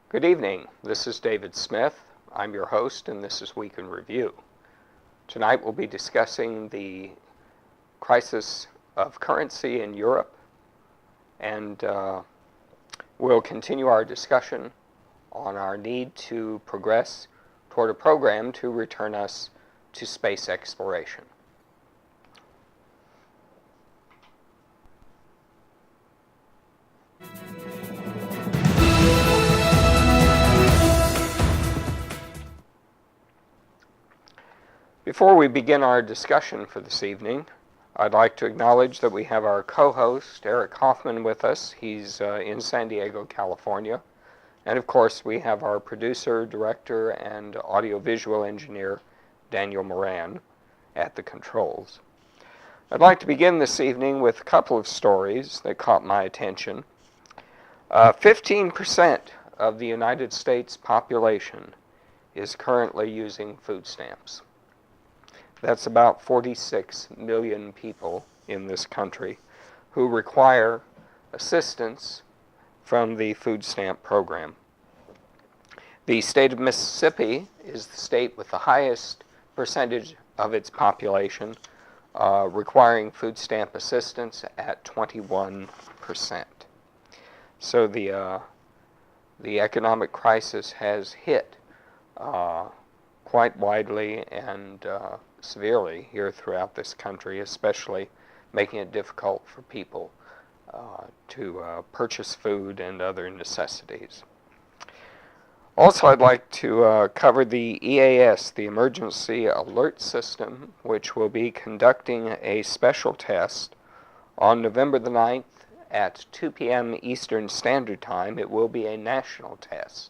Good evening. This is David Smith. I'm your host, and this is Week in Review. Tonight we'll be discussing the crisis of currency in Europe, and we'll continue our discussion on our need to progress toward a program to return us to space exploration. Before we begin our discussion for this evening, I'd like to acknowledge that we have our co-host, Eric Hoffman, with us. He's in San Diego, California. And of course, we have our producer, director, and audiovisual engineer, Daniel Moran, at the controls. I'd like to begin this evening with a couple of stories that caught my attention. 15% of the United States population is currently using food stamps. That's about 46 million people in this country who require assistance from the food stamp program. The state of Mississippi is the state with the highest percentage of its population requiring food stamp assistance at 21%. So the economic crisis has hit quite widely and severely here throughout this country, especially making it difficult for people to purchase food and other necessities. Also, I'd like to cover the EAS, the Emergency Alert System, which will be conducting a special test on November the 9th at 2 p.m. Eastern Standard Time. It will be a national test,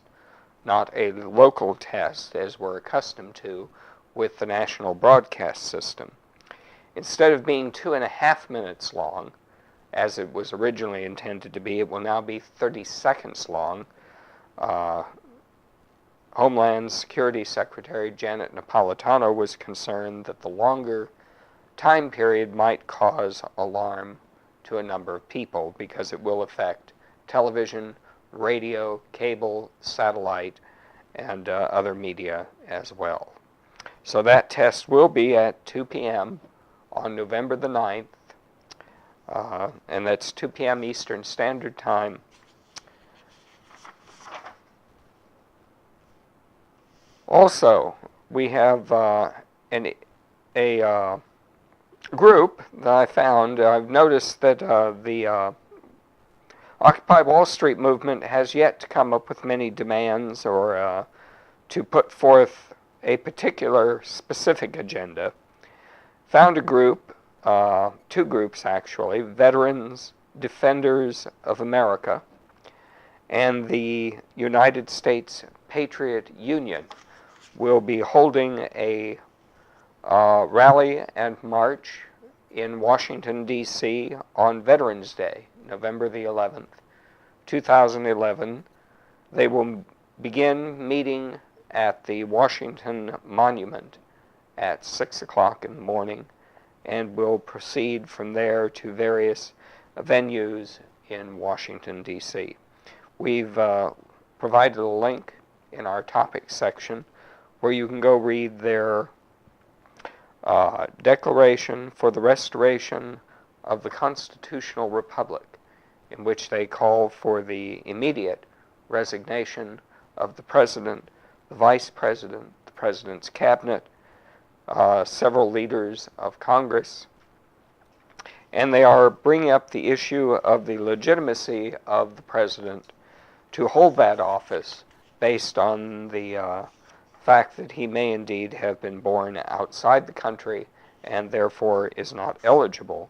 not a local test as we're accustomed to with the national broadcast system. Instead of being 2.5 minutes long, as it was originally intended to be, it will now be 30 seconds long. Homeland Security Secretary Janet Napolitano was concerned that the longer time period might cause alarm to a number of people because it will affect television, radio, cable, satellite, and other media as well. So that test will be at 2 p.m. on November the 9th, and that's 2 p.m. Eastern Standard Time. Also, we have a group that I found. I've noticed that the Occupy Wall Street movement has yet to come up with many demands or to put forth a particular specific agenda. Found a group, two groups actually, Veterans Defenders of America and the United States Patriot Union will be holding a rally and march in Washington, D.C. on Veterans Day, November the 11th, 2011. They will begin meeting at the Washington Monument at 6 o'clock in the morning and will proceed from there to various venues in Washington, D.C. We've provided a link in our topics section where you can go read their Declaration for the Restoration of the Constitutional Republic, in which they call for the immediate resignation of the President, the Vice President, the President's Cabinet, several leaders of Congress, and they are bringing up the issue of the legitimacy of the President to hold that office based on the fact that he may indeed have been born outside the country and therefore is not eligible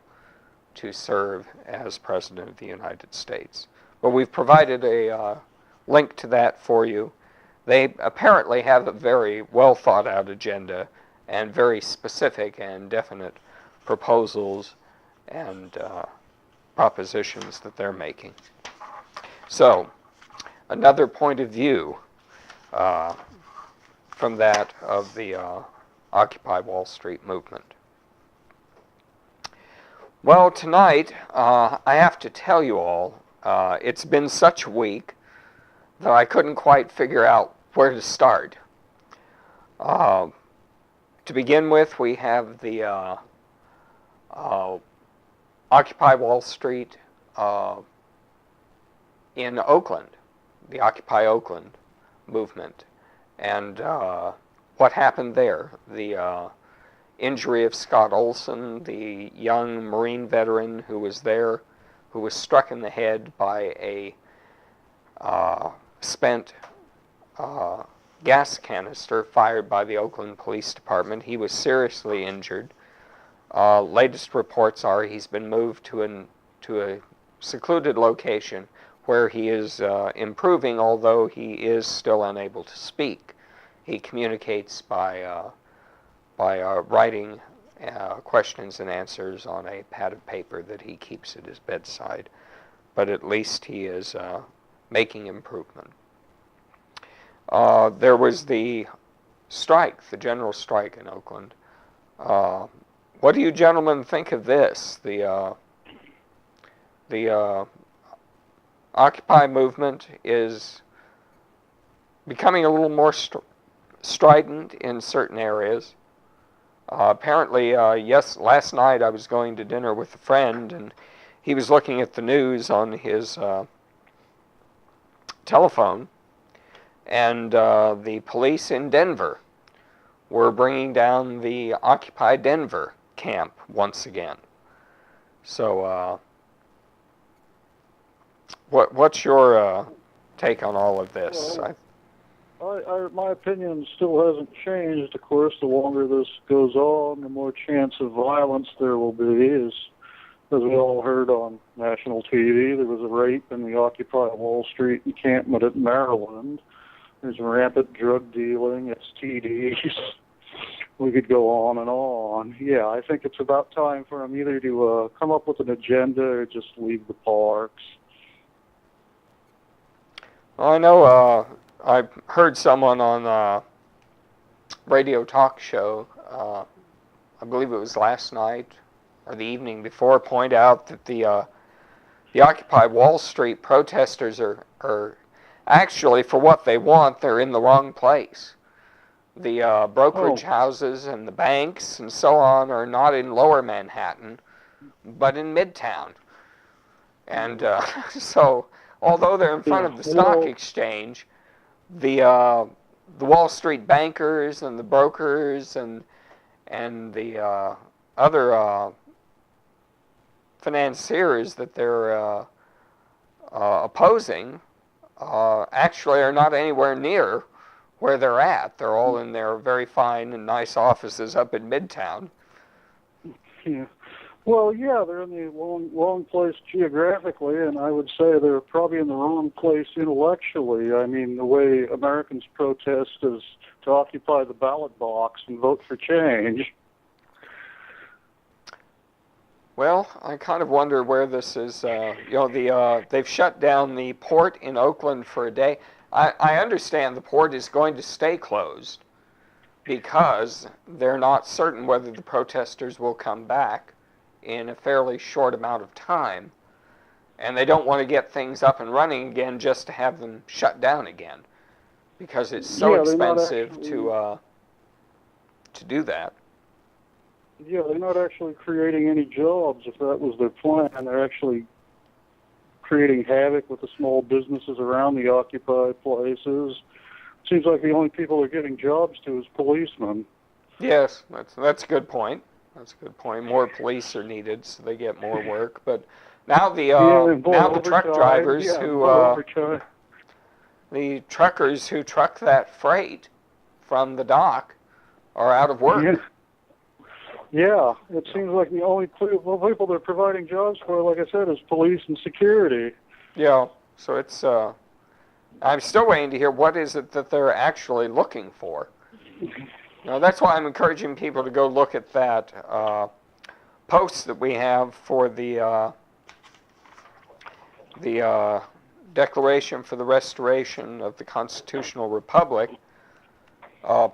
to serve as President of the United States. But we've provided a link to that for you. They apparently have a very well thought out agenda and very specific and definite proposals and propositions that they're making. So, another point of view from that of the Occupy Wall Street movement. Well, tonight, I have to tell you all, it's been such a week though I couldn't quite figure out where to start. To begin with, we have the Occupy Wall Street in Oakland, the Occupy Oakland movement, and what happened there. The injury of Scott Olson, the young Marine veteran who was there, who was struck in the head by a spent gas canister fired by the Oakland Police Department. He was seriously injured. Latest reports are he's been moved to a secluded location where he is improving, although he is still unable to speak. He communicates by writing questions and answers on a pad of paper that he keeps at his bedside, but at least he is making improvement. There was the strike, the general strike in Oakland. What do you gentlemen think of this? The Occupy movement is becoming a little more strident in certain areas. Apparently, last night I was going to dinner with a friend, and he was looking at the news on his telephone, and the police in Denver were bringing down the Occupy Denver camp once again. So, what's your take on all of this? My opinion still hasn't changed. Of course, the longer this goes on, the more chance of violence there will be. As we all heard on national TV, there was a rape in the Occupy Wall Street encampment at Maryland. There's rampant drug dealing, STDs. We could go on and on. Yeah, I think it's about time for them either to come up with an agenda or just leave the parks. Well, I know I heard someone on a radio talk show, I believe it was last night or the evening before, point out that the Occupy Wall Street protesters are actually, for what they want, they're in the wrong place. The brokerage houses and the banks and so on are not in Lower Manhattan, but in Midtown. And so, although they're in front of the stock exchange, the Wall Street bankers and the brokers and the other financiers that they're opposing actually are not anywhere near where they're at. They're all in their very fine and nice offices up in Midtown. Yeah. Well, yeah, they're in the wrong place geographically, and I would say they're probably in the wrong place intellectually. I mean, the way Americans protest is to occupy the ballot box and vote for change. Well, I kind of wonder where this is. They've shut down the port in Oakland for a day. I understand the port is going to stay closed because they're not certain whether the protesters will come back in a fairly short amount of time, and they don't want to get things up and running again just to have them shut down again, because it's so expensive to do that. Yeah, they're not actually creating any jobs. If that was their plan, they're actually creating havoc with the small businesses around the occupied places. Seems like the only people they're getting jobs to is policemen. Yes, that's a good point. That's a good point. More police are needed, so they get more work. But now the truck drivers the truckers who truck that freight from the dock are out of work. Yeah, it seems like the only people they're providing jobs for, like I said, is police and security. Yeah, so it's. I'm still waiting to hear what is it that they're actually looking for. That's why I'm encouraging people to go look at that post that we have for the Declaration for the Restoration of the Constitutional Republic,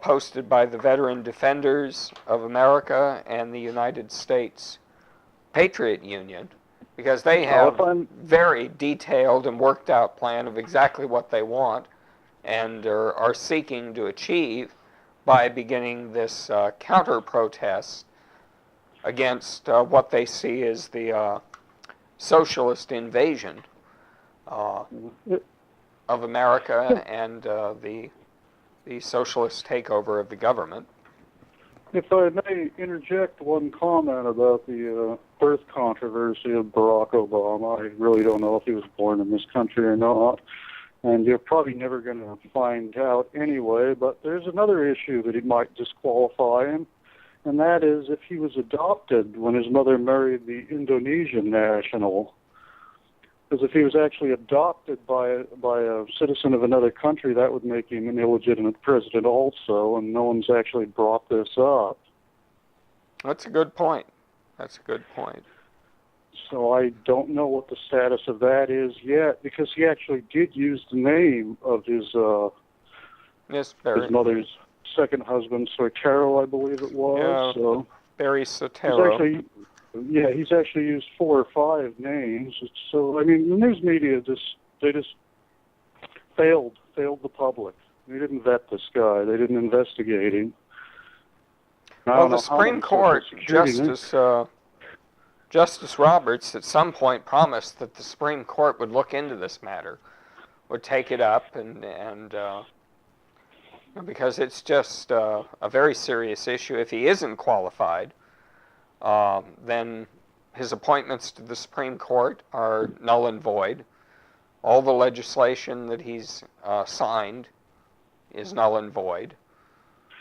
posted by the Veteran Defenders of America and the United States Patriot Union. because they have very detailed and worked out plan of exactly what they want and are seeking to achieve by beginning this counter-protest against what they see as the socialist invasion of America and the socialist takeover of the government. If I may interject one comment about the birth controversy of Barack Obama, I really don't know if he was born in this country or not, and you're probably never going to find out anyway, but there's another issue that he might disqualify him, and that is if he was adopted when his mother married the Indonesian national. Because if he was actually adopted by a citizen of another country, that would make him an illegitimate president also, and no one's actually brought this up. That's a good point. That's a good point. So I don't know what the status of that is yet, because he actually did use the name of his mother's second husband, Soetoro, I believe it was. Yeah, so Barry Soetoro. He's actually used 4 or 5 names. So, I mean, the news media just failed the public. They didn't vet this guy. They didn't investigate him. Well, the Supreme Court, Justice Roberts at some point promised that the Supreme Court would look into this matter, would take it up, and because it's just a very serious issue. If he isn't qualified, then his appointments to the Supreme Court are null and void. All the legislation that he's signed is null and void.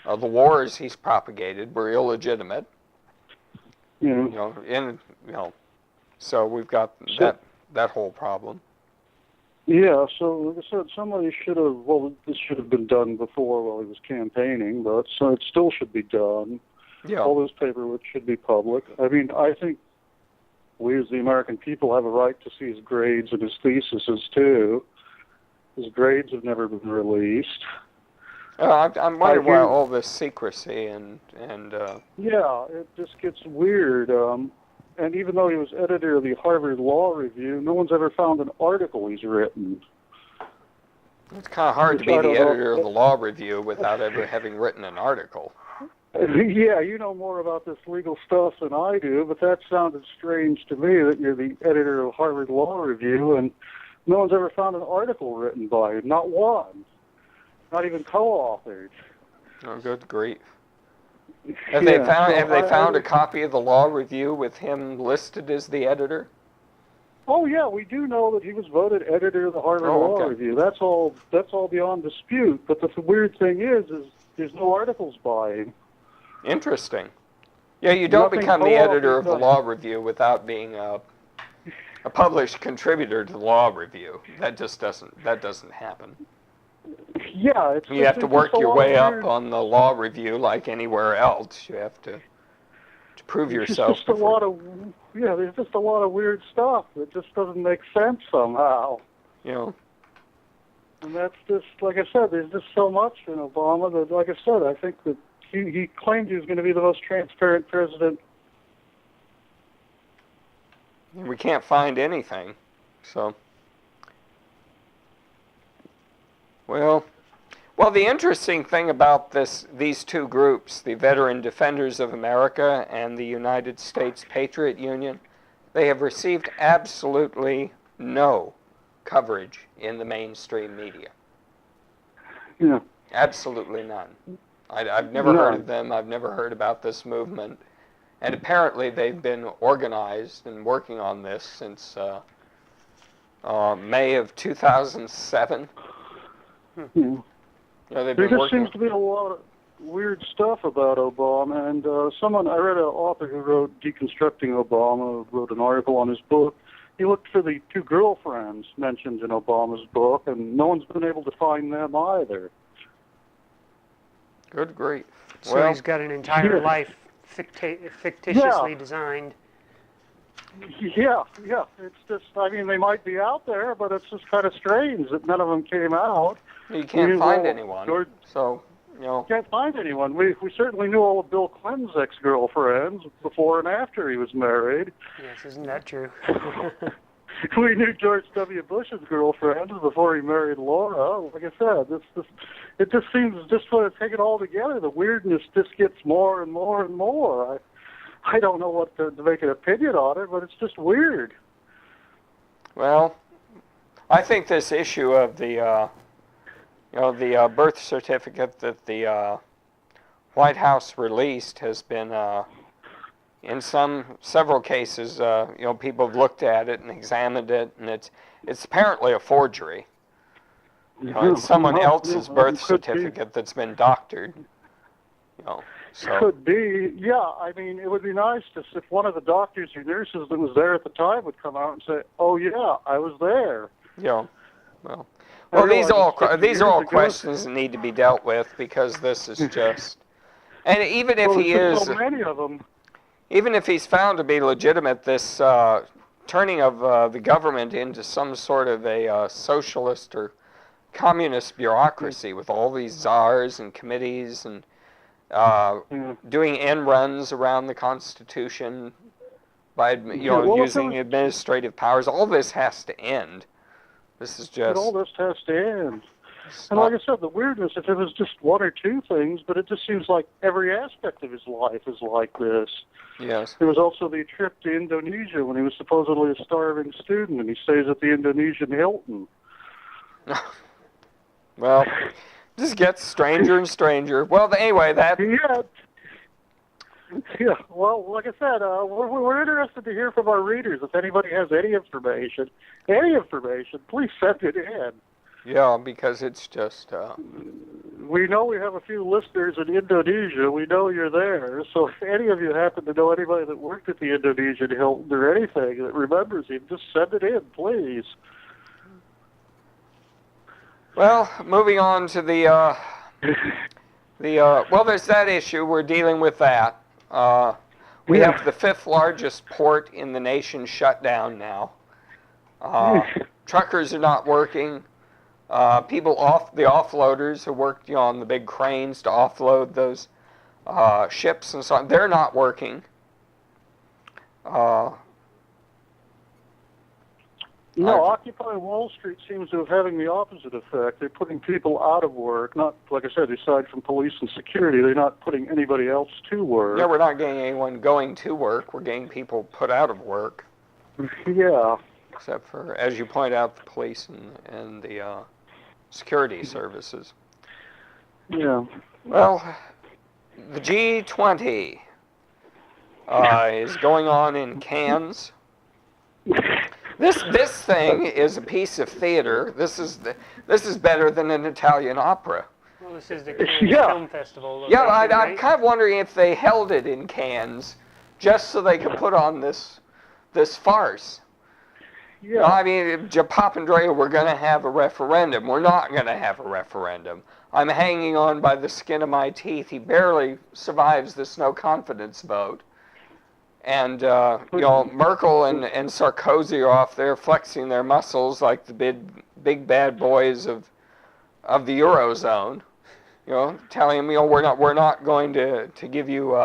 The wars he's propagated were illegitimate. Yeah. So we've got that whole problem. Yeah, so like I said, somebody should have, this should have been done before while he was campaigning, but so it still should be done. Yeah. All this paperwork should be public. I mean, I think we as the American people have a right to see his grades and his theses too. His grades have never been released. I'm wondering why all this secrecy and yeah, it just gets weird. And even though he was editor of the Harvard Law Review, no one's ever found an article he's written. It's kind of hard to be the editor of the Law Review without ever having written an article. Yeah, you know more about this legal stuff than I do, but that sounded strange to me that you're the editor of Harvard Law Review and no one's ever found an article written by you. Not one. Not even co-authored. Oh, good grief. Have they found a copy of the Law Review with him listed as the editor? Oh yeah, we do know that he was voted editor of the Harvard Law Review. That's all beyond dispute. But the weird thing is there's no articles by him. Interesting. Yeah, you don't become the editor of the Law Review without being a published contributor to the Law Review. That just doesn't happen. Yeah, you have to work your way up on the Law Review like anywhere else. You have to prove yourself. There's just a lot of weird stuff that just doesn't make sense somehow. You And that's just, like I said, there's just so much in Obama that, like I said, I think that he claimed he was going to be the most transparent president. We can't find anything, so. Well, the interesting thing about these two groups, the Veteran Defenders of America and the United States Patriot Union, they have received absolutely no coverage in the mainstream media. Yeah. Absolutely none. I've never heard of them. I've never heard about this movement. And apparently they've been organized and working on this since May of 2007. Hmm. There just seems to be a lot of weird stuff about Obama, and I read an author who wrote Deconstructing Obama, wrote an article on his book. He looked for the 2 girlfriends mentioned in Obama's book, and no one's been able to find them either. Good grief. So he's got an entire life fictitiously designed. Yeah. It's just, I mean, they might be out there, but it's just kind of strange that none of them came out. You can't find anyone. So, Can't find anyone. We certainly knew all of Bill Clinton's ex-girlfriends before and after he was married. Yes, isn't that true? We knew George W. Bush's girlfriend before he married Laura. Like I said, it just seems, just to take it all together, the weirdness just gets more and more and more. I don't know what to make an opinion on it, but it's just weird. Well, I think this issue of the birth certificate that the White House released has been, in several cases, people have looked at it and examined it, and it's apparently a forgery. It's someone else's birth certificate that's been doctored. So. Could be, yeah. I mean, it would be nice if one of the doctors or nurses that was there at the time would come out and say, "Oh yeah, I was there." Yeah. Well, these are all questions that need to be dealt with, because this is just, and even if he is, so many of them. Even if he's found to be legitimate, this turning of the government into some sort of a socialist or communist bureaucracy with all these czars and committees and doing end runs around the Constitution by using administrative powers, all this has to end. This is just... all this has to end. And like I said, the weirdness, if it was just one or two things, but it just seems like every aspect of his life is like this. Yes. There was also the trip to Indonesia when he was supposedly a starving student, and he stays at the Indonesian Hilton. Well, this gets stranger and stranger. Well, anyway, that... Yeah, well, like I said, we're interested to hear from our readers. If anybody has any information, please send it in. Yeah, because it's just... We know we have a few listeners in Indonesia. We know you're there. So if any of you happen to know anybody that worked at the Indonesian Hilton or anything that remembers him, just send it in, please. Well, moving on to well, there's that issue. We're dealing with that. We have the 5th largest port in the nation shut down now. Truckers are not working. The offloaders who worked on the big cranes to offload those ships and so on, they're not working. Occupy Wall Street seems to have having the opposite effect. They're putting people out of work. Not, like I said, aside from police and security, they're not putting anybody else to work. Yeah, we're not getting anyone going to work. We're getting people put out of work. Yeah. Except for, as you point out, the police and the security services. Yeah. Well, the G20 is going on in Cannes. This thing is a piece of theater. This is better than an Italian opera. Well, this is the Cannes Film Festival. Yeah, I'm kind of wondering if they held it in Cannes just so they could put on this farce. Yeah. I mean, Papandreou, we're going to have a referendum. We're not going to have a referendum. I'm hanging on by the skin of my teeth. He barely survives this no confidence vote. And, Merkel and Sarkozy are off there flexing their muscles like the big bad boys of the Eurozone. Telling them, we're not going to give you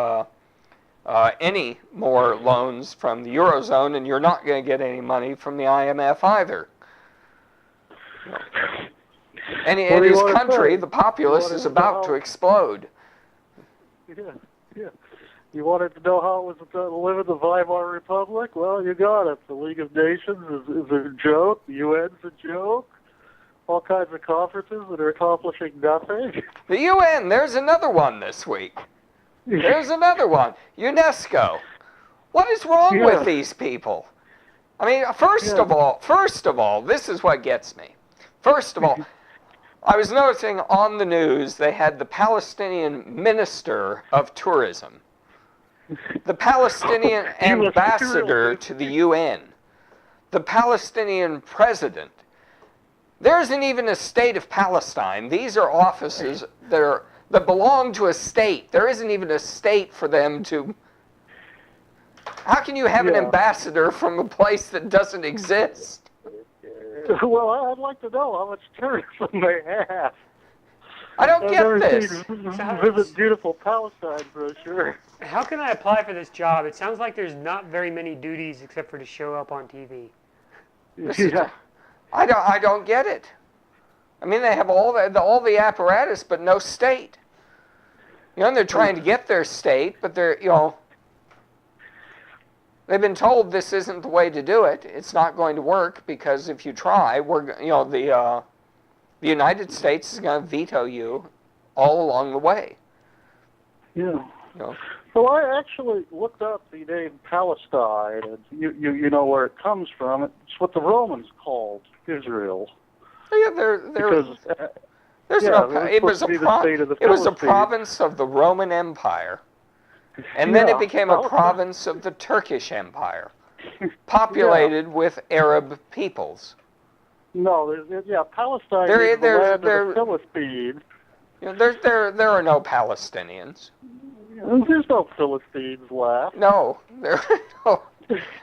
any more loans from the Eurozone, and you're not going to get any money from the IMF either. And in his country, the populace is about to explode. Yeah. You wanted to know how it was to live in the Weimar Republic? Well, you got it. The League of Nations is a joke. The UN's a joke. All kinds of conferences that are accomplishing nothing. The UN, there's another one this week. There's another one. UNESCO. What is wrong with these people? I mean, first of all, this is what gets me. First of all, I was noticing on the news they had the Palestinian Minister of Tourism, the Palestinian ambassador to the UN, the Palestinian president. There isn't even a state of Palestine. These are offices that belong to a state. There isn't even a state for them to... How can you have an ambassador from a place that doesn't exist? Well, I'd like to know how much tourism they have. I don't I've get never this. seen Sounds- Visit Beautiful Palestine brochure. How can I apply for this job? It sounds like there's not very many duties except for to show up on TV. Yeah. I don't get it. I mean, they have all the apparatus, but no state. You know, and they're trying to get their state, but they're, you know, they've been told this isn't the way to do it. It's not going to work because if you try, the United States is going to veto you all along the way. Yeah. You know. Well, I actually looked up the name Palestine, and you know where it comes from. It's what the Romans called Israel. Yeah, Because there's yeah, no. it was It was supposed to be the state of the it was a Philistines. province of the Roman Empire, and then it Yeah. became a province of the Turkish Empire, populated with Arab peoples. No, Palestine There- is the there's- land there- of the Philistines. You know, there are no Palestinians. There's no Philistines left. No, there. No.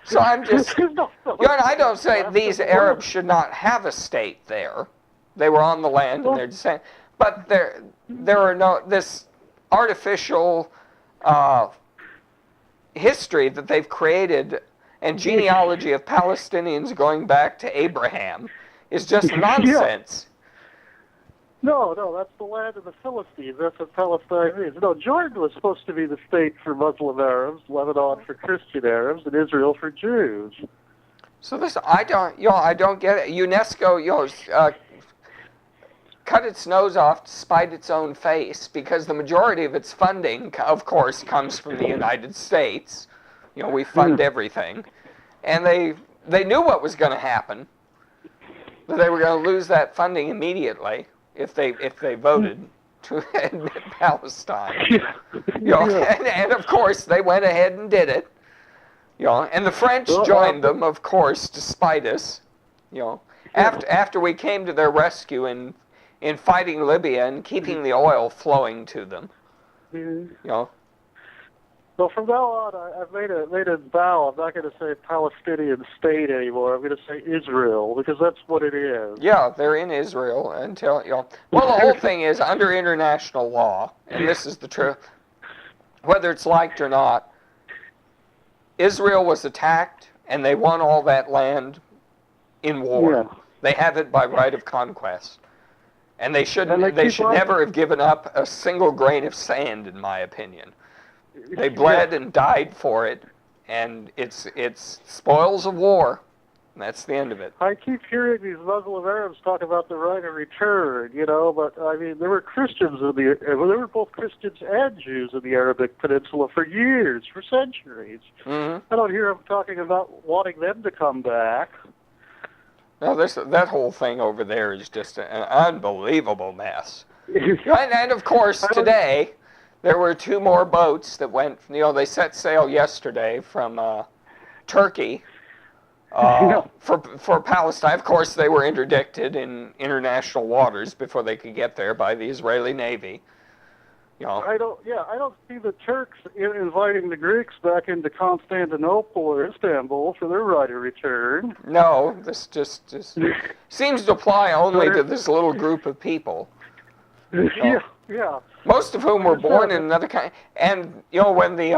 So I'm just. There's no You know, and I don't say Philistines these left in the world. Arabs should not have a state there. They were on the land and they're descent. But there are no this artificial history that they've created and genealogy of Palestinians going back to Abraham is just nonsense. No, that's the land of the Philistines. That's what Palestine is. No, Jordan was supposed to be the state for Muslim Arabs, Lebanon for Christian Arabs, and Israel for Jews. So this I don't get it. UNESCO cut its nose off to spite its own face because the majority of its funding, of course, comes from the United States. You know, we fund everything, and they knew what was going to happen. That they were going to lose that funding immediately if they voted to admit Palestine. You know, and of course they went ahead and did it. You know, and the French joined them, of course, despite us. You know, after we came to their rescue in fighting Libya and keeping the oil flowing to them. You know. So from now on, I've made a vow. I'm not going to say Palestinian state anymore. I'm going to say Israel because that's what it is. Yeah, they're in Israel until, you know. Well, the whole thing is under international law, and this is the truth, whether it's liked or not, Israel was attacked and they won all that land in war. Yeah. They have it by right of conquest. And they should keep on- never have given up a single grain of sand, in my opinion. They bled and died for it, and it's spoils of war. And that's the end of it. I keep hearing these Muslim Arabs talk about the right of return, you know, but I mean, there were Christians there were both Christians and Jews in the Arabic Peninsula for years, for centuries. Mm-hmm. I don't hear them talking about wanting them to come back. No, that whole thing over there is just an unbelievable mess. And of course, today, there were 2 more boats that went, you know, they set sail yesterday from Turkey for Palestine. Of course, they were interdicted in international waters before they could get there by the Israeli Navy. You know. I don't see the Turks inviting the Greeks back into Constantinople or Istanbul for their right of return. No, this just seems to apply only to this little group of people. Yeah. Most of whom were born in another country. And, you know, when the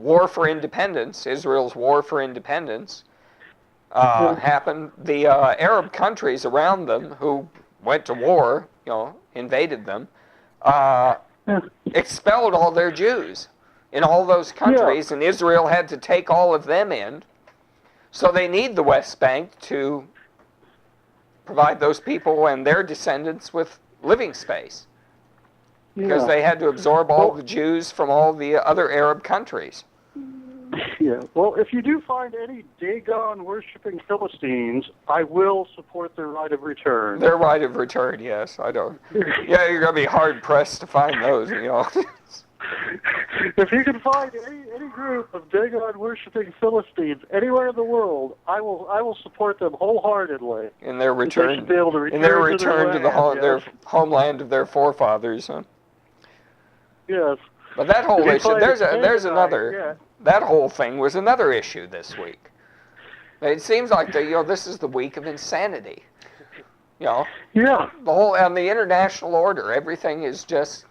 war for independence, Israel's war for independence, happened, the Arab countries around them who went to war, you know, invaded them, expelled all their Jews in all those countries, and Israel had to take all of them in. So they need the West Bank to provide those people and their descendants with living space. Because they had to absorb all the Jews from all the other Arab countries. Yeah. Well, if you do find any Dagon worshipping Philistines, I will support their right of return. Their right of return, yes. I don't. Yeah, you're gonna be hard pressed to find those. You know. If you can find any group of Dagon worshipping Philistines anywhere in the world, I will support them wholeheartedly. In their return. They should be able to return in their return to the land, their homeland of their forefathers. Huh? Yes. But that whole If you issue, find there's a another. yeah. That whole thing was another issue this week. It seems like this is the week of insanity. You know, Yeah. the whole and the international order, everything is just,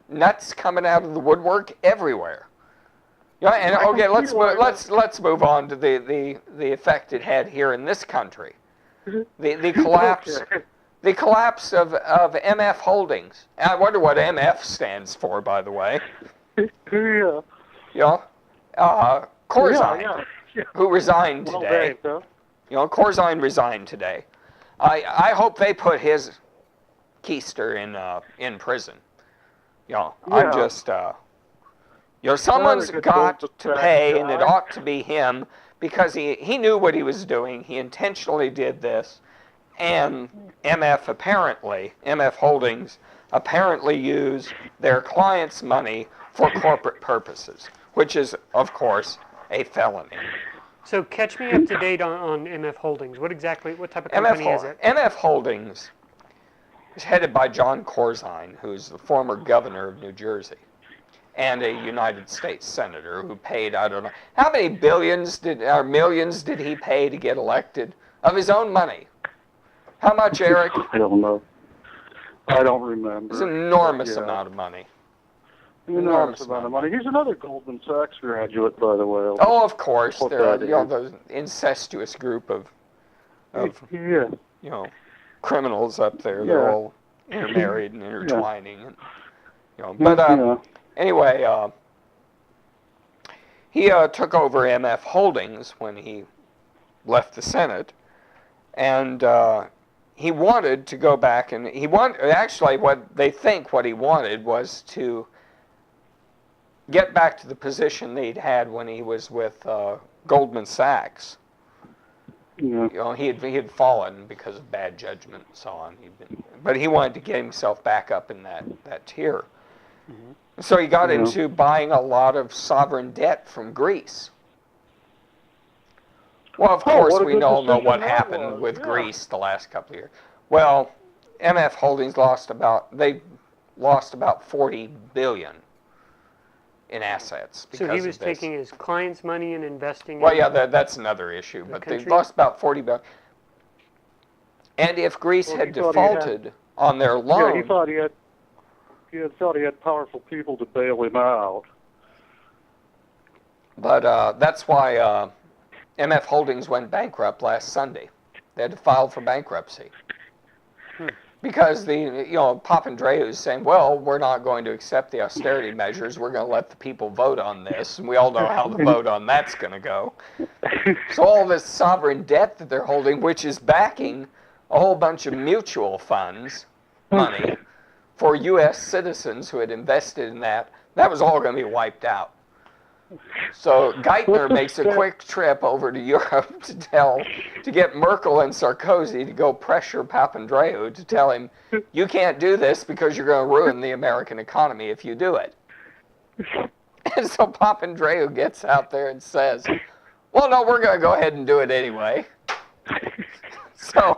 nuts coming out of the woodwork everywhere. Yeah, and okay, let's move on to the effect it had here in this country. The collapse Okay. the collapse of MF Holdings. And I wonder what MF stands for, by the way. Yeah. Corzine, Yeah. who resigned Well, today. Dave, Corzine resigned today. I hope they put his keister in prison. I'm just someone's Rather good got Goldman to Sachs pay, and it guy. ought to be him, because he knew what he was doing. He intentionally did this, and MF Holdings apparently used their clients' money for corporate purposes, which is, of course, a felony. So catch me up to date on MF Holdings. What type of company is it? MF Holdings is headed by John Corzine, who's the former governor of New Jersey, and a United States senator who paid, I don't know, how many millions did he pay to get elected of his own money? How much, Eric? I don't know. I don't remember. It's an enormous amount of money. Enormous amount of money. He's another Goldman Sachs graduate, by the way. Oh, of course. Put There are, that in. the incestuous group of Yeah. criminals up there. Yeah. They're all intermarried and intertwining. And, anyway, he took over MF Holdings when he left the Senate, and he wanted to go back, and what he wanted was to get back to the position that he'd had when he was with Goldman Sachs. Yeah. He had fallen because of bad judgment and so on. But he wanted to get himself back up in that tier. Mm-hmm. So he got into buying a lot of sovereign debt from Greece. Well, of course, we all know what happened with Greece the last couple of years. Well, MF Holdings lost about $40 billion in assets because So he was of this. taking his clients' money and investing. Well, yeah, that's another issue. But they lost about $40 billion. And if Greece had defaulted on their loan, he thought he had powerful people to bail him out. But that's why MF Holdings went bankrupt last Sunday. They had to file for bankruptcy. Because Papandreou is saying, well, we're not going to accept the austerity measures. We're going to let the people vote on this. And we all know how the vote on that's going to go. So all this sovereign debt that they're holding, which is backing a whole bunch of mutual funds money for U.S. citizens who had invested in that was all going to be wiped out. So Geithner makes a quick trip over to Europe to get Merkel and Sarkozy to go pressure Papandreou to tell him, you can't do this because you're going to ruin the American economy if you do it. And so Papandreou gets out there and says, well, no, we're going to go ahead and do it anyway.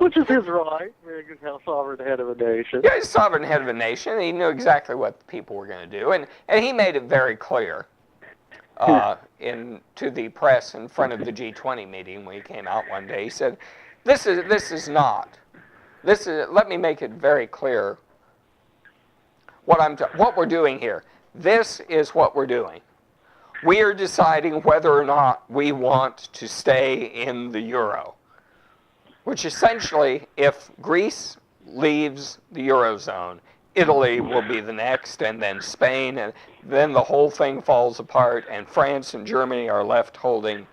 Which is his right, being a sovereign head of a nation. Yeah, he's sovereign head of a nation. He knew exactly what the people were going to do, and he made it very clear to the press in front of the G20 meeting when he came out one day. He said, let me make it very clear what we're doing here. This is what we're doing. We are deciding whether or not we want to stay in the euro. Which essentially, if Greece leaves the Eurozone, Italy will be the next, and then Spain, and then the whole thing falls apart, and France and Germany are left holding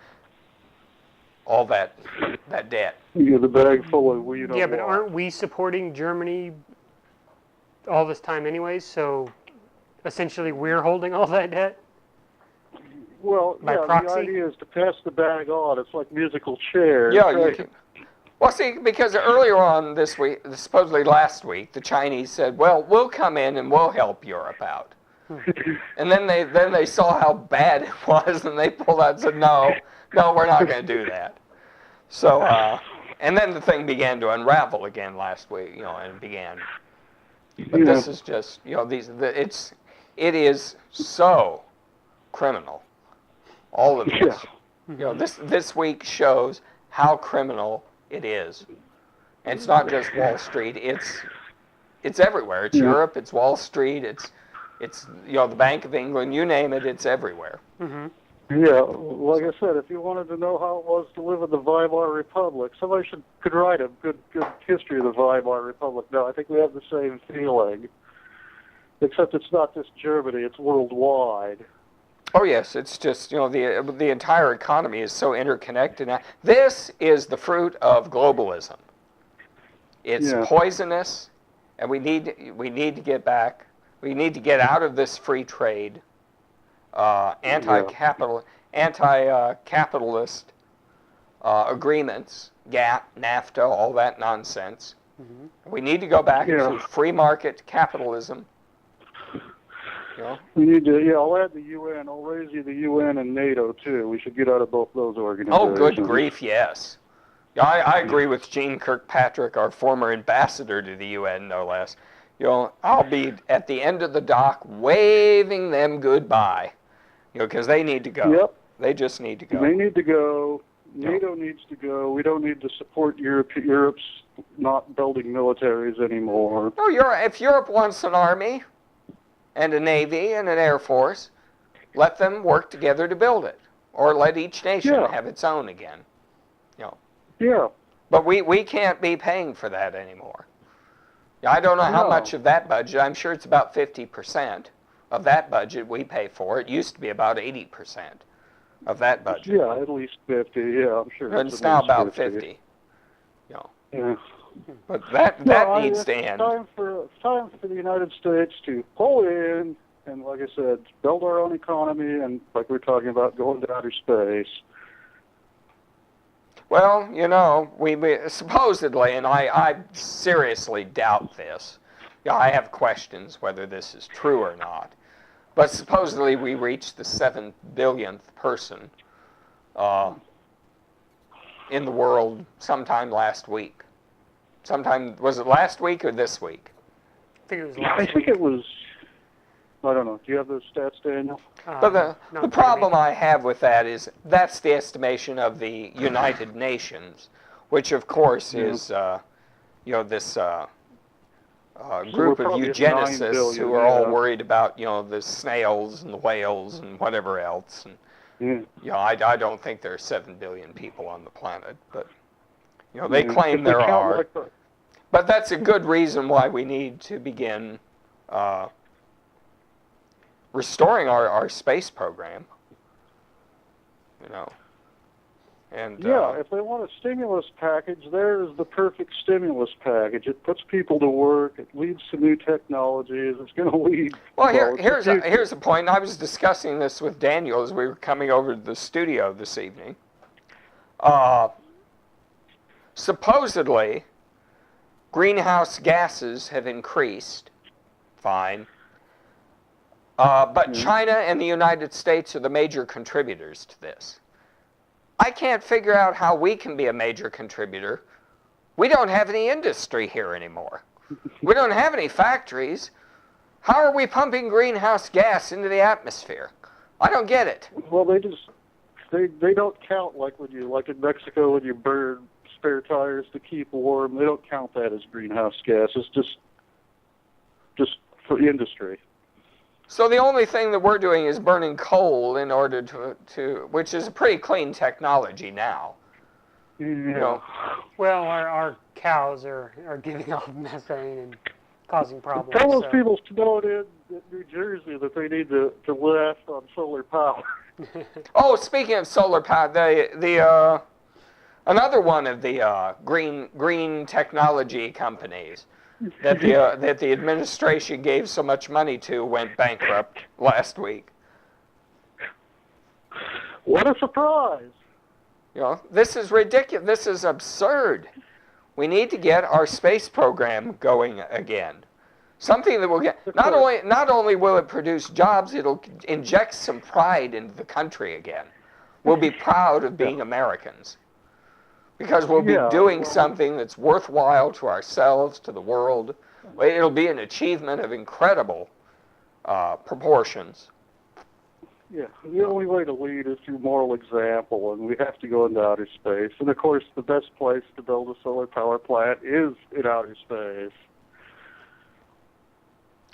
all that debt. You get the bag full of wheat. Yeah, but aren't we supporting Germany all this time anyways? So essentially we're holding all that debt? Well, by yeah, proxy? the idea is to pass the bag on. It's like musical chairs. Yeah, right? you can. Well, see, because earlier on this week, supposedly last week, the Chinese said, well, we'll come in and we'll help Europe out. And then they saw how bad it was, and they pulled out and said, no, we're not going to do that. So, and then the thing began to unravel again last week, and it began. But this is just, it is so criminal. All of this. This week shows how criminal it is. And it's not just Wall Street. It's everywhere. It's Europe. It's Wall Street. It's the Bank of England. You name it. It's everywhere. Mm-hmm. Yeah, like I said, if you wanted to know how it was to live in the Weimar Republic, somebody could write a good history of the Weimar Republic. No, I think we have the same feeling, except it's not just Germany; it's worldwide. Oh yes, it's just the entire economy is so interconnected now. This is the fruit of globalism. It's poisonous, and we need to get back. We need to get out of this free trade, anti-capitalist agreements, GATT, NAFTA, all that nonsense. Mm-hmm. We need to go back to free market capitalism. We need to, I'll add the UN. I'll raise you the UN and NATO, too. We should get out of both those organizations. Oh, good grief, yes. I agree with Gene Kirkpatrick, our former ambassador to the UN, no less. I'll be at the end of the dock waving them goodbye, because they need to go. Yep. They just need to go. They need to go. NATO needs to go. We don't need to support Europe. Europe's not building militaries anymore. No, if Europe wants an army and a navy and an air force, let them work together to build it, or let each nation have its own again. Yeah. But we can't be paying for that anymore. I don't know how much of that budget. I'm sure it's about 50% of that budget we pay for. It used to be about 80% of that budget. Yeah, at least 50. Yeah, I'm sure. And it's now about 50. Yeah. But that needs to end. It's time for the United States to pull in and, like I said, build our own economy and, like we were talking about, going to outer space. Well, we supposedly, and I seriously doubt this. I have questions whether this is true or not. But supposedly we reached the 7 billionth person in the world sometime last week. Was it last week or this week? I think it was last week. I think it was, I don't know. Do you have those stats, Daniel? But the problem I have with that is that's the estimation of the United Nations, which of course is, this group of eugenicists who are all worried about, the snails and the whales and whatever else. And, I don't think there are 7 billion people on the planet, but, they claim there are. But that's a good reason why we need to begin restoring our space program, And if they want a stimulus package, there's the perfect stimulus package. It puts people to work. It leads to new technologies. It's going to lead. Well, here's a point. I was discussing this with Daniel as we were coming over to the studio this evening. Supposedly, greenhouse gases have increased. Fine. But China and the United States are the major contributors to this. I can't figure out how we can be a major contributor. We don't have any industry here anymore. We don't have any factories. How are we pumping greenhouse gas into the atmosphere? I don't get it. Well, they don't count like in Mexico when you burn spare tires to keep warm. They don't count that as greenhouse gas. It's just for industry. So the only thing that we're doing is burning coal in order to which is a pretty clean technology now. Yeah. Well, our cows are giving off methane and causing problems. Tell those people snowed in New Jersey that they need to left on solar power. Oh, speaking of solar power, the another one of the green technology companies that the administration gave so much money to went bankrupt last week. What a surprise! This is ridiculous. This is absurd. We need to get our space program going again. Something that will get not only will it produce jobs, it'll inject some pride into the country again. We'll be proud of being Americans. Because we'll be doing something that's worthwhile to ourselves, to the world. It'll be an achievement of incredible proportions. Yeah, the only way to lead is through moral example, and we have to go into outer space. And of course, the best place to build a solar power plant is in outer space.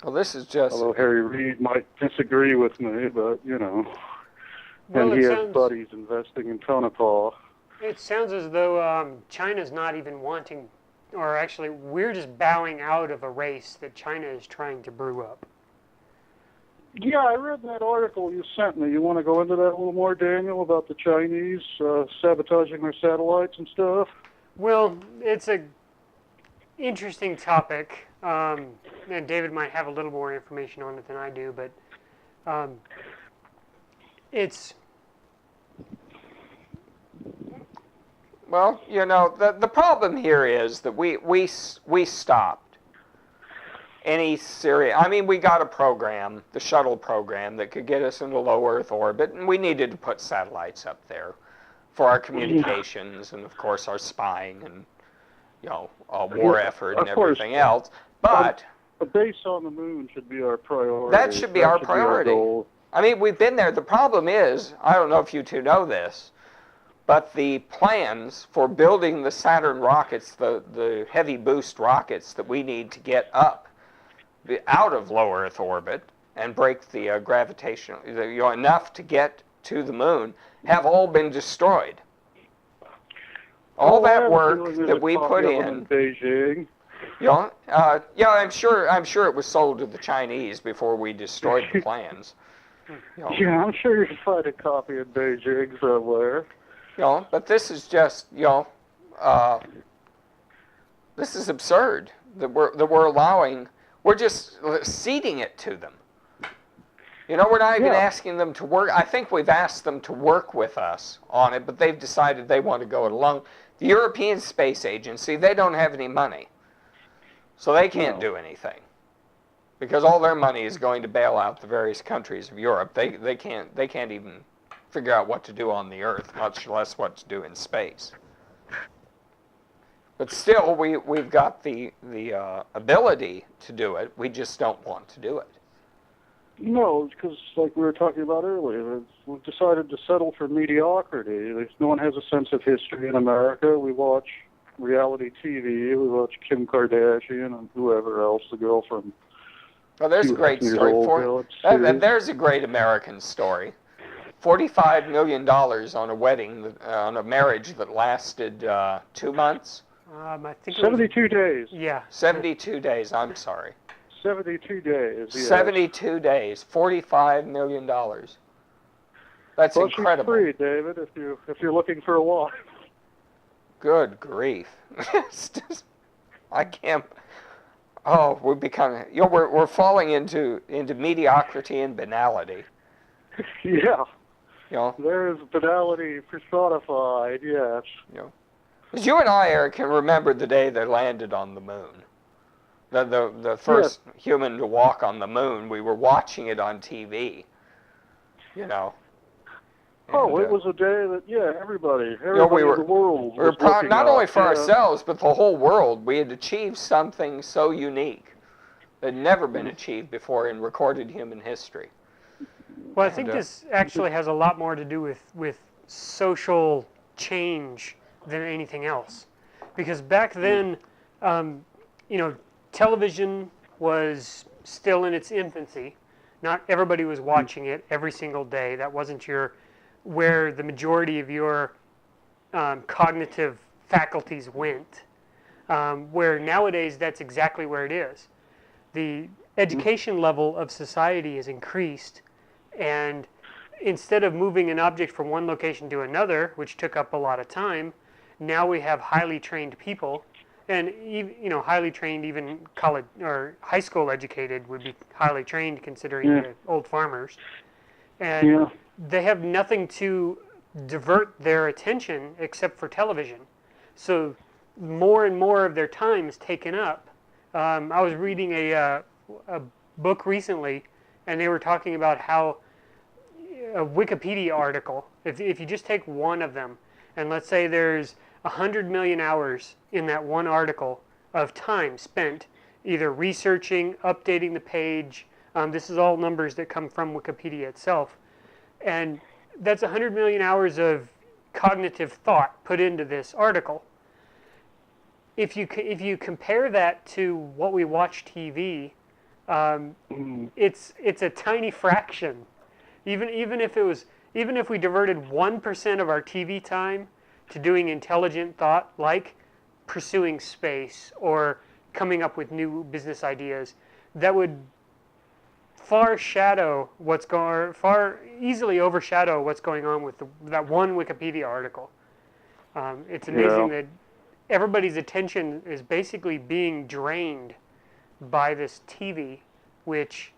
Well, this is just... Although Harry Reid might disagree with me, but, you know. Well, And he has buddies investing in Tonopah. It sounds as though China's not even wanting, or actually, we're just bowing out of a race that China is trying to brew up. Yeah, I read that article you sent me. You want to go into that a little more, Daniel, about the Chinese sabotaging our satellites and stuff? Well, it's a interesting topic, and David might have a little more information on it than I do, but it's... Well, you know, the problem here is that we stopped any serious... I mean, we got a program, the shuttle program, that could get us into low Earth orbit, and we needed to put satellites up there for our communications and, of course, our spying and, you know, war effort and everything else. But a base on the moon should be our priority. That should be our priority. I mean, we've been there. The problem is, I don't know if you two know this, but the plans for building the Saturn rockets, the heavy boost rockets that we need to get up out of low Earth orbit and break the gravitational, you know, enough to get to the moon, have all been destroyed. All that work that we put in Beijing. You know, yeah, I'm sure it was sold to the Chinese before we destroyed the plans. You know. Yeah, I'm sure you can find a copy in Beijing somewhere. You know, but this is just, you know, this is absurd that we're allowing. We're just ceding it to them. You know, we're not even asking them to work. I think we've asked them to work with us on it, but they've decided they want to go it alone. The European Space Agency, they don't have any money, so they can't do anything because all their money is going to bail out the various countries of Europe. They can't even figure out what to do on the Earth, much less what to do in space. But still, we've got the ability to do it. We just don't want to do it. No, because like we were talking about earlier, we've decided to settle for mediocrity. No one has a sense of history in America. We watch reality TV. We watch Kim Kardashian and whoever else, the girl from... Oh, there's a great story. There's a great American story. $45 million on a wedding, on a marriage that lasted 2 months. I think 72 days. Yeah. 72 days, I'm sorry. 72 days, yes. 72 days, $45 million. That's incredible. Free, David, if you're looking for a wife. Good grief. I can't... Oh, we're becoming... You know, we're falling into mediocrity and banality. Yeah. You know? There is banality personified, yes. You know. Because you and I, Eric, can remember the day they landed on the moon. The first human to walk on the moon. We were watching it on TV. You know. And, it was a day that, everybody in the world was looking not at, only for ourselves, but the whole world. We had achieved something so unique that had never been achieved before in recorded human history. Well, I think this actually has a lot more to do with social change than anything else. Because back then, you know, television was still in its infancy. Not everybody was watching it every single day. That wasn't where the majority of your cognitive faculties went. Where nowadays, that's exactly where it is. The education level of society is increased, and instead of moving an object from one location to another, which took up a lot of time, now we have highly trained people, and you know, highly trained, even college or high school educated would be highly trained considering the old farmers, and they have nothing to divert their attention except for television. So more and more of their time is taken up. I was reading a book recently, and they were talking about how a Wikipedia article, if you just take one of them, and let's say there's 100 million hours in that one article of time spent either researching, updating the page. This is all numbers that come from Wikipedia itself. And that's 100 million hours of cognitive thought put into this article. If you compare that to what we watch TV, it's a tiny fraction. Even if we diverted 1% of our TV time to doing intelligent thought, like pursuing space or coming up with new business ideas, that would far easily overshadow what's going on with that one Wikipedia article. It's amazing that everybody's attention is basically being drained by this TV, which,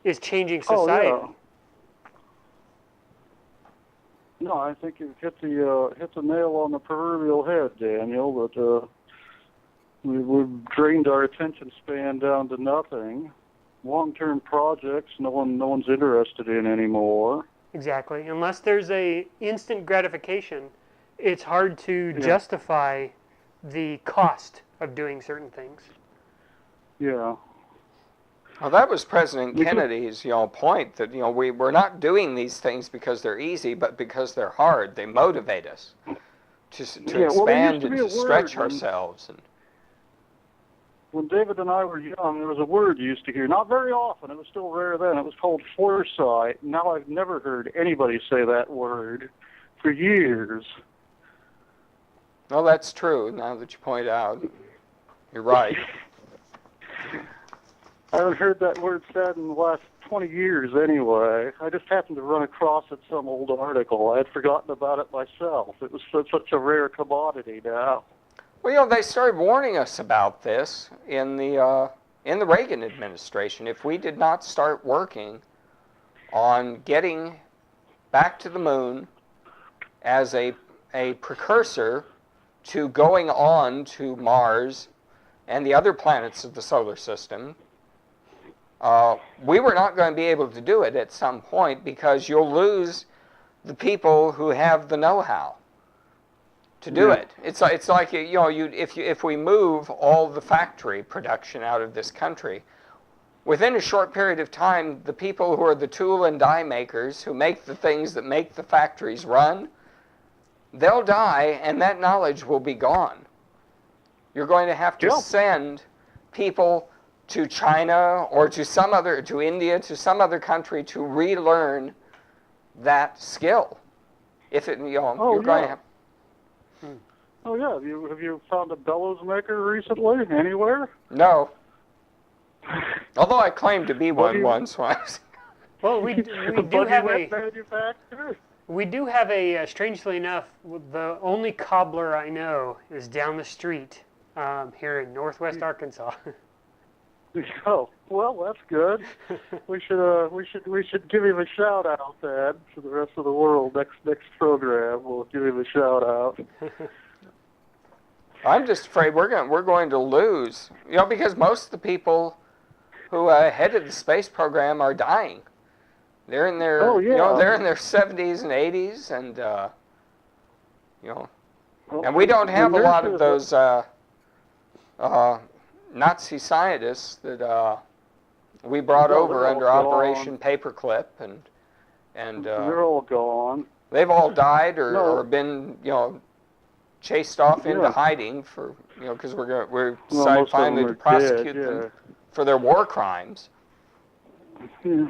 is changing society. Oh, yeah. No, I think you've hit the nail on the proverbial head, Daniel. That we've drained our attention span down to nothing. Long-term projects, no one's interested in anymore. Exactly. Unless there's a instant gratification, it's hard to justify the cost of doing certain things. Yeah. Well, that was President Kennedy's, point that, we're not doing these things because they're easy, but because they're hard. They motivate us to expand and to stretch ourselves. And when David and I were young, there was a word you used to hear, not very often, it was still rare then, it was called foresight. Now I've never heard anybody say that word for years. Well, that's true, now that you point out. You're right. I haven't heard that word said in the last 20 years anyway. I just happened to run across it some old article. I had forgotten about it myself. It was such a rare commodity now. Well, they started warning us about this in the Reagan administration. If we did not start working on getting back to the moon as a precursor to going on to Mars and the other planets of the solar system, we were not going to be able to do it at some point because you'll lose the people who have the know-how to do it. It's like if we move all the factory production out of this country, within a short period of time, the people who are the tool and die makers who make the things that make the factories run, they'll die, and that knowledge will be gone. You're going to have to send people to China or to India, to some other country to relearn that skill. If it, you're going to have. Oh yeah, have you found a bellows maker recently anywhere? No. Although I claimed to be one once. Well, we do have a strangely enough, the only cobbler I know is down the street here in northwest Arkansas. Oh, well, that's good. We should give him a shout out then to the rest of the world. Next program, we'll give him a shout out. I'm just afraid we're going to lose, because most of the people who headed the space program are dying. They're in their they're in their 70s and 80s, and and we don't have a lot of those Nazi scientists that we brought over under Operation Paperclip, and they're all gone. They've all died or been chased off into hiding for because we're decided finally to prosecute them for their war crimes. Yeah.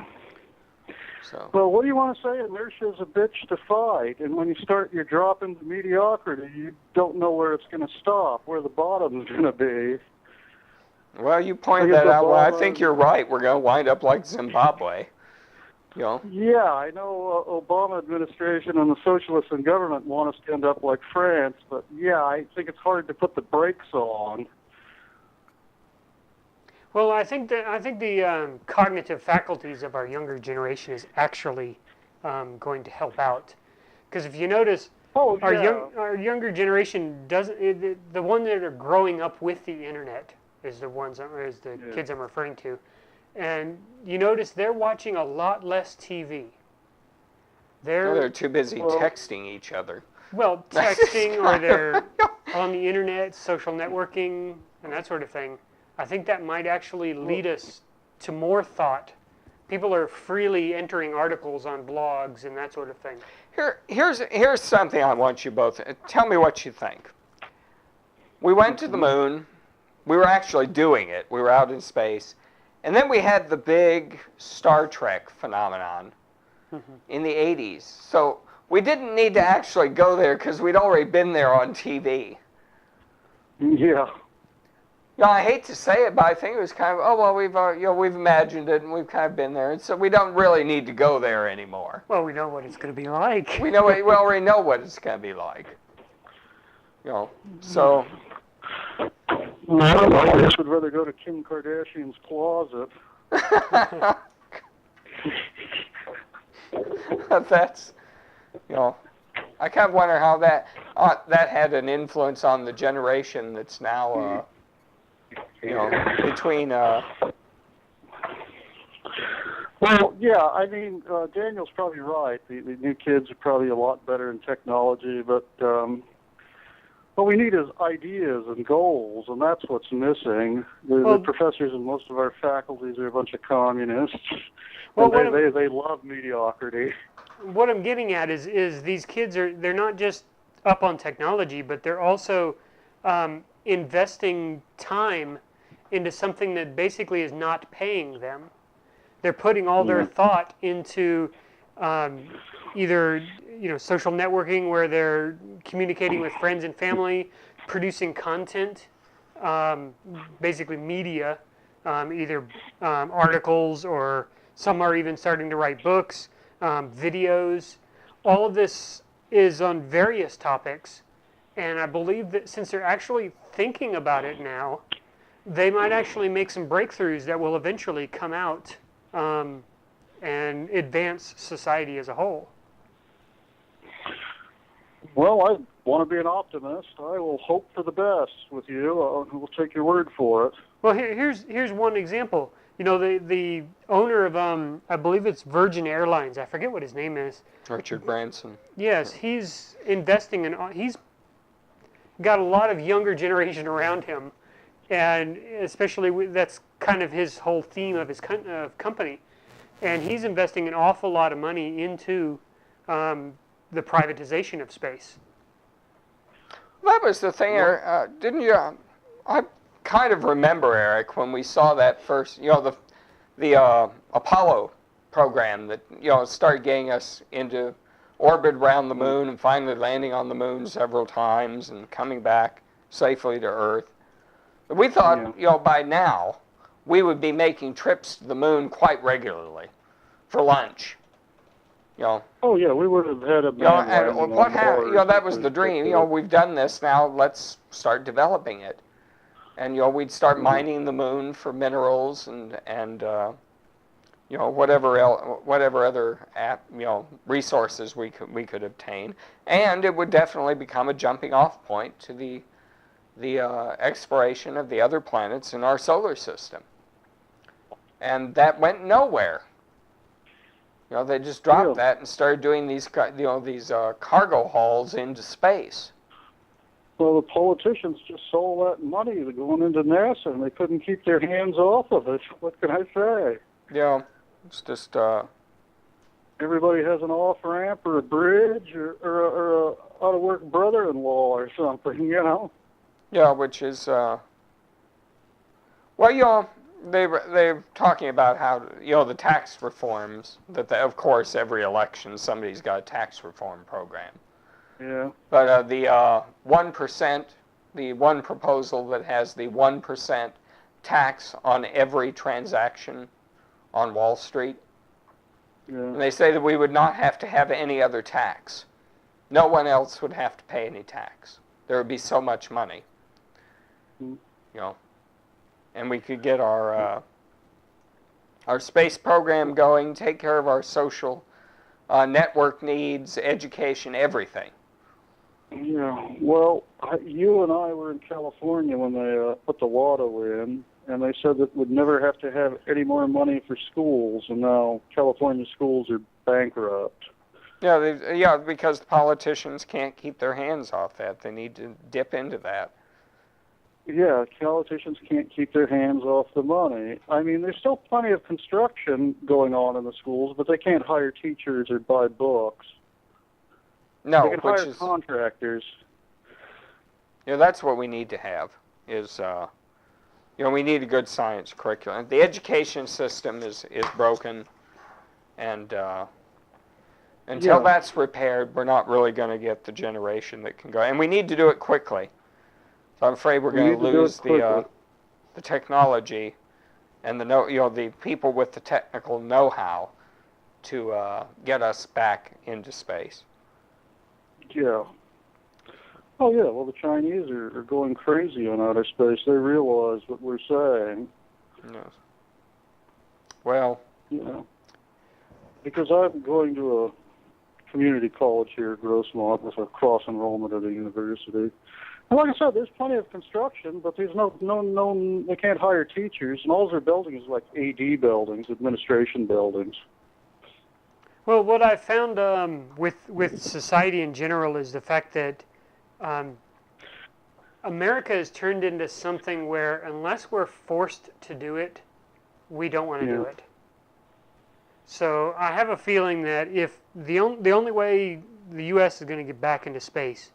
So. Well, what do you want to say? Inertia is a bitch to fight, and when you start your drop into mediocrity, you don't know where it's going to stop, where the bottom is going to be. Well, you pointed that out. Well, I think you're right. We're going to wind up like Zimbabwe. Yeah, I know Obama administration and the socialists in government want us to end up like France, but I think it's hard to put the brakes on. Well, I think the cognitive faculties of our younger generation is actually going to help out, because if you notice, our younger generation doesn't. The one that are growing up with the internet is the kids I'm referring to. And you notice they're watching a lot less TV. They're too busy texting each other. Well, texting or they're on the internet, social networking, and that sort of thing. I think that might actually lead us to more thought People are freely entering articles on blogs and that sort of thing. Here's something I want you both. Tell me what you think. We went to the moon. We were actually doing it. We were out in space. And then we had the big Star Trek phenomenon in the 80s. So we didn't need to actually go there because we'd already been there on TV. Yeah. I hate to say it, but I think it was kind of, oh, well, we've imagined it and we've kind of been there. And so we don't really need to go there anymore. Well, we know what it's going to be like. We already know what it's going to be like. So... I don't know. I guess I'd rather go to Kim Kardashian's closet. That's, I kind of wonder how that had an influence on the generation that's now, between. Well, yeah, I mean, Daniel's probably right. The new kids are probably a lot better in technology, but what we need is ideas and goals, and that's what's missing. The professors in most of our faculties are a bunch of communists. Well, they love mediocrity. What I'm getting at is these kids they're not just up on technology, but they're also investing time into something that basically is not paying them. They're putting all their thought into either social networking, where they're communicating with friends and family, producing content, basically media, either articles, or some are even starting to write books, videos. All of this is on various topics, and I believe that since they're actually thinking about it now, they might actually make some breakthroughs that will eventually come out and advance society as a whole. Well, I want to be an optimist. I will hope for the best with you. We'll take your word for it. Well, here's one example. The owner of I believe it's Virgin Airlines. I forget what his name is. Richard Branson. Yes, he's investing in. He's got a lot of younger generation around him, and especially that's kind of his whole theme of his company. And he's investing an awful lot of money into the privatization of space. That was the thing, didn't you? I kind of remember, Eric, when we saw that first, the Apollo program that, started getting us into orbit around the moon and finally landing on the moon several times and coming back safely to Earth. We thought, by now, we would be making trips to the moon quite regularly for lunch. Oh yeah, we would have had a and what happened? That was the dream. We've done this now. Let's start developing it, and we'd start mining the moon for minerals and whatever other resources we could obtain, and it would definitely become a jumping off point to the exploration of the other planets in our solar system. And that went nowhere. They just dropped that and started doing these cargo hauls into space. Well, the politicians just saw that money going into NASA, and they couldn't keep their hands off of it. What can I say? Yeah, it's just... Everybody has an off-ramp or a bridge or a out-of-work brother-in-law or something, Yeah, which is... They're talking about how, the tax reforms, that of course, every election, somebody's got a tax reform program. Yeah. But the 1%, the one proposal that has the 1% tax on every transaction on Wall Street, and they say that we would not have to have any other tax. No one else would have to pay any tax. There would be so much money. And we could get our space program going, take care of our social network needs, education, everything. Yeah, well, you and I were in California when they put the lotto in, and they said that we'd never have to have any more money for schools, and now California schools are bankrupt. Yeah, because the politicians can't keep their hands off that. They need to dip into that. Yeah, politicians can't keep their hands off the money. I mean, there's still plenty of construction going on in the schools, but they can't hire teachers or buy books. No, They can which hire is, contractors. that's what we need to have is, we need a good science curriculum. The education system is broken, and until that's repaired, we're not really going to get the generation that can go. And we need to do it quickly. So I'm afraid we're going to lose the technology and the people with the technical know-how to get us back into space. Yeah. Oh, yeah. Well, the Chinese are going crazy on outer space. They realize what we're saying. Yes. Well. Yeah. Because I'm going to a community college here at Grossmont with a cross enrollment at a university. And like I said, there's plenty of construction, but there's no, they can't hire teachers, and all they're building is like AD buildings, administration buildings. Well, what I found with society in general is the fact that America has turned into something where unless we're forced to do it, we don't want to do it. So I have a feeling that if the only way the U.S. is going to get back into space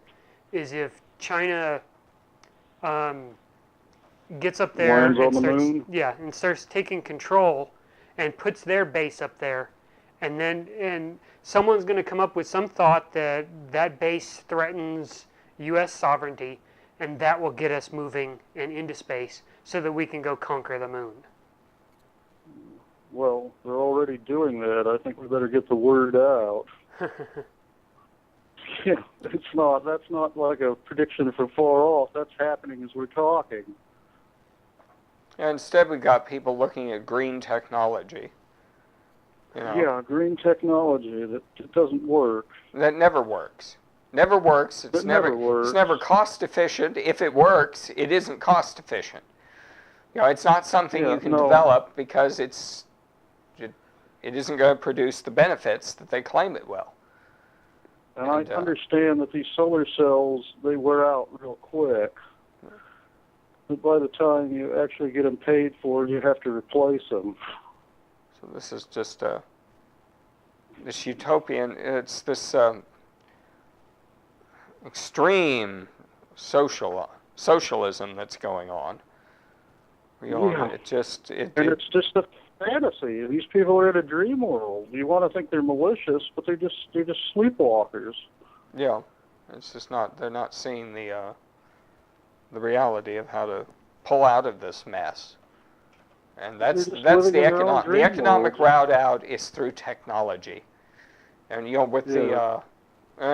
is if China gets up there and starts taking control and puts their base up there, and someone's going to come up with some thought that that base threatens U.S. sovereignty, and that will get us moving and into space so that we can go conquer the moon. Well, they're already doing that. I think we better get the word out. Yeah, that's not like a prediction from far off. That's happening as we're talking. And instead, we've got people looking at green technology. Yeah, green technology that doesn't work. That never works. Never works. It's never cost efficient. If it works, it isn't cost efficient. It's not something you can develop because it isn't going to produce the benefits that they claim it will. And I understand that these solar cells, they wear out real quick. But by the time you actually get them paid for, you have to replace them. So this is just this utopian, it's this extreme socialism that's going on. And it's just a fantasy. These people are in a dream world. You want to think they're malicious, but they're just sleepwalkers. Yeah, it's just not. They're not seeing the reality of how to pull out of this mess. And that's the economic route out is through technology. And with the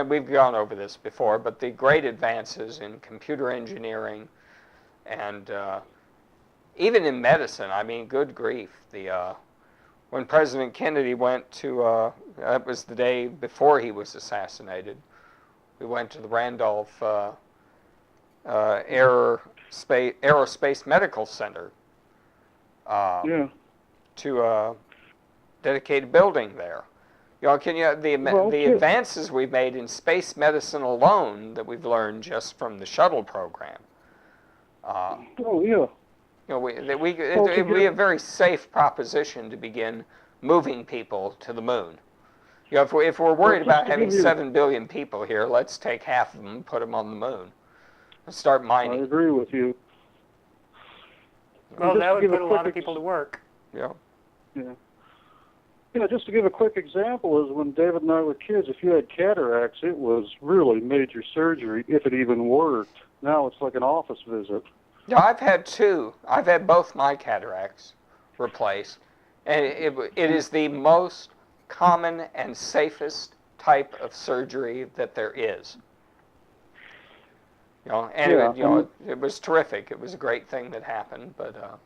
we've gone over this before, but the great advances in computer engineering and even in medicine, I mean, good grief. When President Kennedy went to, that was the day before he was assassinated, we went to the Randolph Aerospace Medical Center to dedicate a building there. The advances we've made in space medicine alone that we've learned just from the shuttle program. It would be a very safe proposition to begin moving people to the moon. If we're worried about having 7 billion people here, let's take half of them and put them on the moon and start mining. I agree with you. Well, that would put a lot of people to work. Yeah. Just to give a quick example, is when David and I were kids, if you had cataracts, it was really major surgery, if it even worked. Now it's like an office visit. Yeah, I've had two. I've had both my cataracts replaced. And it is the most common and safest type of surgery that there is. It was terrific. It was a great thing that happened, but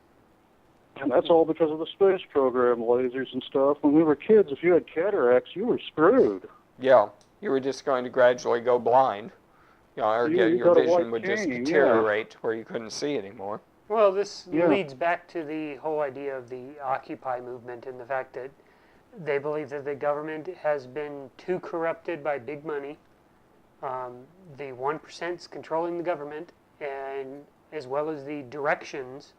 and that's all because of the space program, lasers and stuff. When we were kids, if you had cataracts, you were screwed. Yeah, you were just going to gradually go blind. Your vision would just deteriorate to where you couldn't see anymore. Well, this leads back to the whole idea of the Occupy movement and the fact that they believe that the government has been too corrupted by big money. The 1% is controlling the government, and as well as the directions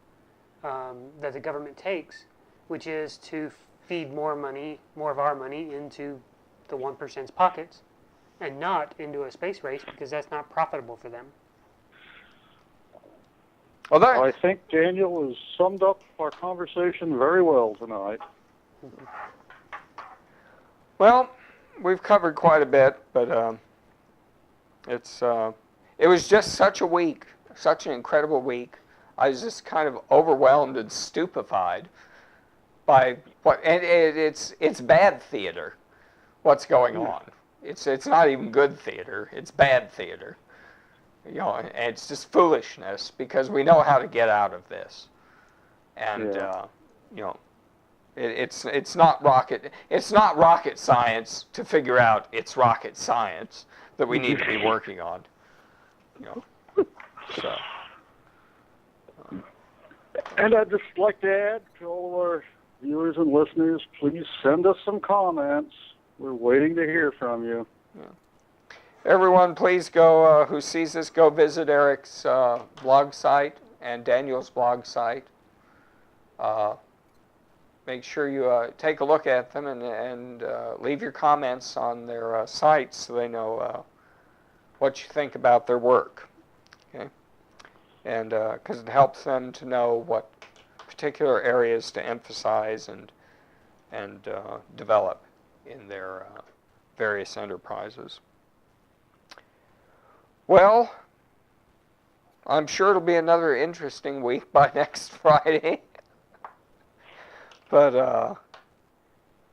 that the government takes, which is to feed more of our money into the 1%'s pockets and not into a space race, because that's not profitable for them. Well, I think Daniel has summed up our conversation very well tonight. Well, we've covered quite a bit, but it was just such a week, such an incredible week. I was just kind of overwhelmed and stupefied by what, and it's bad theater. What's going on? It's not even good theater. It's bad theater. You know, and it's just foolishness, because we know how to get out of this, and you know, it's not rocket science to figure out it's rocket science that we need to be working on. You know, so. And I'd just like to add to all of our viewers and listeners, please send us some comments. We're waiting to hear from you. Yeah. Everyone, please go, who sees this, go visit Eric's blog site and Daniel's blog site. Make sure you take a look at them and leave your comments on their sites so they know what you think about their work. Okay? And because it helps them to know what particular areas to emphasize and develop in their various enterprises. Well, I'm sure it'll be another interesting week by next Friday. But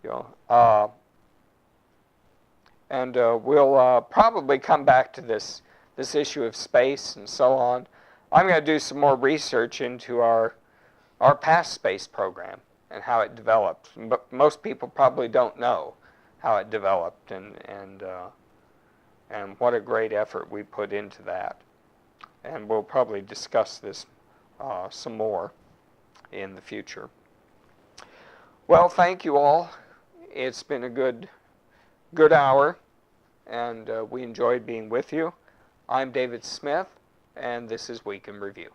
you know, and we'll probably come back to this issue of space and so on. I'm going to do some more research into our past space program and how it developed. But most people probably don't know how it developed and what a great effort we put into that. And we'll probably discuss this some more in the future. Well, thank you all. It's been a good hour, and we enjoyed being with you. I'm David Smith, and this is Week in Review.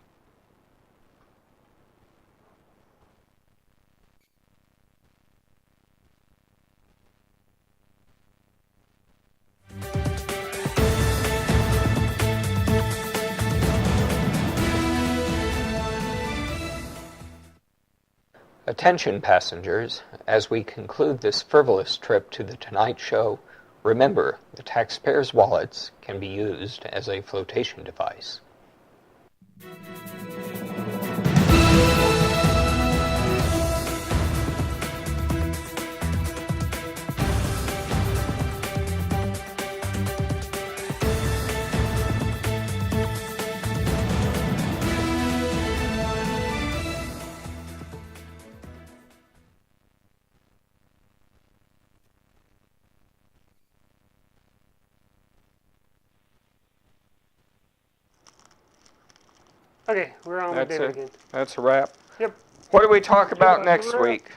Attention passengers, as we conclude this frivolous trip to the Tonight Show, remember the taxpayers' wallets can be used as a flotation device. Okay, we're on with David again. That's a wrap. Yep. What do we talk about next week?